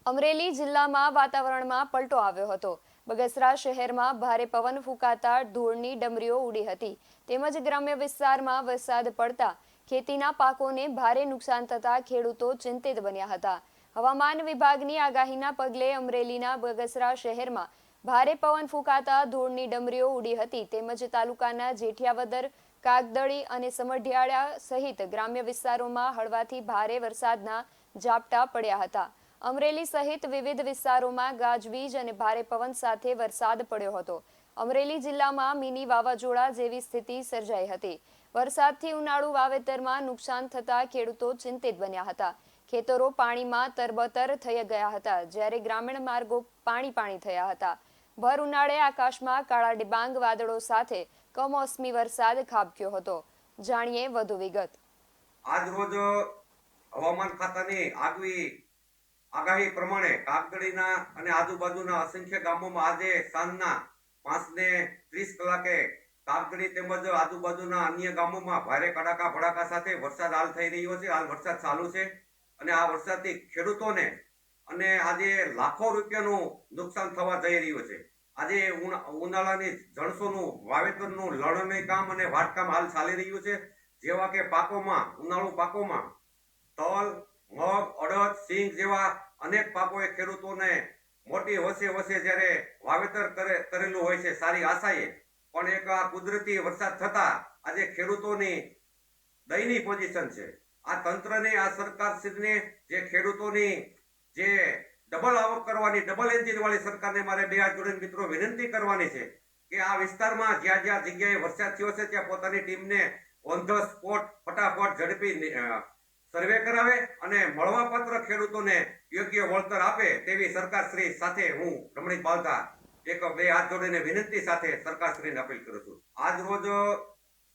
અમરેલી જિલ્લામાં વાતાવરણમાં પલટો આવ્યો હતો। બગસરા શહેરમાં ભારે પવન ફૂંકાતા ધૂળની ડમરીઓ ઉડી હતી। તેમજ ગ્રામ્ય વિસ્તારમાં વરસાદ પડતા ખેતીના પાકોને ભારે નુકસાન થતા ખેડૂતો ચિંતિત બન્યા હતા। હવામાન વિભાગની આગાહીના પગલે અમરેલીના બગસરા શહેરમાં ભારે પવન ફૂંકાતા ધૂળની ડમરીઓ ઉડી હતી। તેમજ તાલુકાના જેઠિયાવદર, કાગદળી અને સમઢિયાળા સહિત ગ્રામ્ય વિસ્તારોમાં હળવાથી ભારે વરસાદના ઝાપટા પડ્યા હતા। અમરેલી સહિત વિવિધ વિસ્તારોમાં ગાજવીજ અને ભારે પવન સાથે વરસાદ પડ્યો હતો। અમરેલી જિલ્લામાં મિની વાવાઝોડા જેવી સ્થિતિ સર્જાઈ હતી। વરસાદથી ઉનાળુ વાવેતરમાં નુકસાન થતા ખેડૂતો ચિંતિત બન્યા હતા। ખેતરો પાણીમાં તરબતર થઈ ગયા હતા, જ્યારે ગ્રામીણ માર્ગો પાણી થયા હતા। ભર ઉનાળે આકાશમાં કાળા ડિબાંગ વાદળો સાથે કમોસમી વરસાદ ખાબક્યો હતો। જાણીએ વધુ વિગત। આજ રોજ હવામાન ખાતાની આગાહી પ્રમાણે કાગદડીના અને આજુબાજુના અસંખ્ય ગામોમાં આજે સાંજના 5:30 કલાકે કાગદડી તેમજ આજુબાજુના અન્ય ગામોમાં ભારે કડાકા ભડાકા સાથે વરસાદ હાલ થઈ રહ્યો છે। હાલ વરસાદ ચાલુ છે અને આ વરસાદથી ખેડૂતોને અને આજે લાખો રૂપિયાનું નુકસાન થવા જઈ રહ્યું છે। આજે ઉનાળાની જણસોનું વાવેતરનું લણણી કામ અને વાટકામ હાલ ચાલી રહ્યું છે। જેવા કે ઉનાળુ પાકોમાં તલ, મગ, અડદ, સિંગ જેવા અનેક પાકોએ ખેડૂતોને મોટી વસે જ્યારે વાવેતર કરેલું હોય છે સારી આશાએ, પણ એક આ કુદરતી વરસાદ થતા આજે ખેડૂતોની દયનીય પોઝિશન છે। આ તંત્રને, આ સરકારશ્રીને, જે ખેડૂતોની જે ડબલ આવક કરવાની, ડબલ એન્જિન વાળી સરકારને મારે બે હાથ જોડીને મિત્રો વિનંતી કરવાની છે કે આ વિસ્તારમાં જ્યાં જ્યાં જગ્યાએ વરસાદ થયો છે ત્યાં પોતાની ટીમને ઓન ધ સ્પોટ ફટાફટ ઝડપી સર્વે કરાવે અને મળવાપાત્ર ખેડૂતોને યોગ્ય વળતર આપે તેવી સરકારશ્રી સાથે હું રમણીક બાલતા બે હાથ જોડીને વિનંતી સાથે સરકારશ્રીને અપીલ કરું છું। આજ રોજ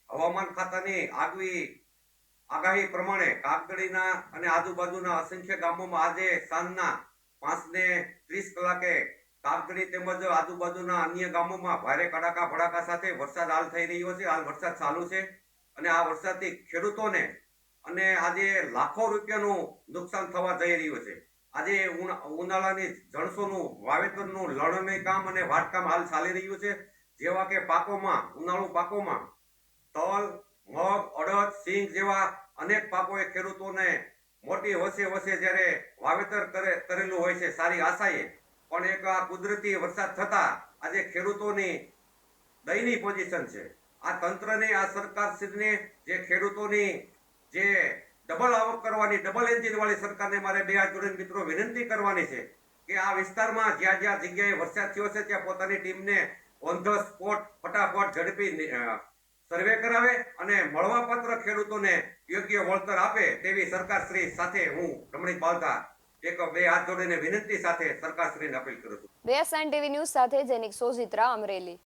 હવામાન ખાતાની આગાહી પ્રમાણે કાગદડીના અને આજુબાજુના અસંખ્ય ગામોમાં આજે સાંજના 5:30 કલાકે કાગદડી તેમજ આજુબાજુના અન્ય ગામોમાં ભારે કડાકા ભડાકા સાથે વરસાદ હાલ થઈ રહ્યો છે। હાલ વરસાદ ચાલુ છે અને આ વરસાદથી ખેડૂતોને અને આજે લાખો રૂપિયાનું નુકસાન થવા જઈ રહ્યું છે। આજે ઉનાળાની જણસોનું વાવેતરનું લણણી કામ અને વાટકામ હાલ ચાલી રહ્યું છે। જેવા કે ઉનાળુ પાકોમાં તલ, મગ, અડદ, સિંગ જેવા અનેક પાકોએ ખેડૂતોને મોટી વસે જ્યારે વાવેતર કરેલું હોય છે સારી આશાએ, પણ એક આ કુદરતી વરસાદ થતા આજે ખેડૂતોની દયનીય પોઝિશન છે। આ તંત્રને, આ સરકારશ્રીને, જે ખેડૂતોની જે ડબલ આવક કરવાની, ડબલ એન્જિન વાળી સરકારને મારે બે હાથ જોડીને મિત્રો વિનંતી કરવાની છે કે આ વિસ્તારમાં જ્યાં જ્યાં જગ્યાએ વરસાદ થયો છે ત્યાં પોતાની ટીમને ઓન ધ સ્પોટ ફટાફટ ઝડપી સર્વે કરાવે અને મળવાપાત્ર ખેડૂતોને યોગ્ય વળતર આપે તેવી સરકારશ્રી સાથે હું રમણીક બાલતા બે હાથ જોડીને વિનંતી સાથે સરકારશ્રીને અપીલ કરું છું। BSN TV ન્યૂઝ સાથે જેનિક સોજિત્રા, અમરેલી।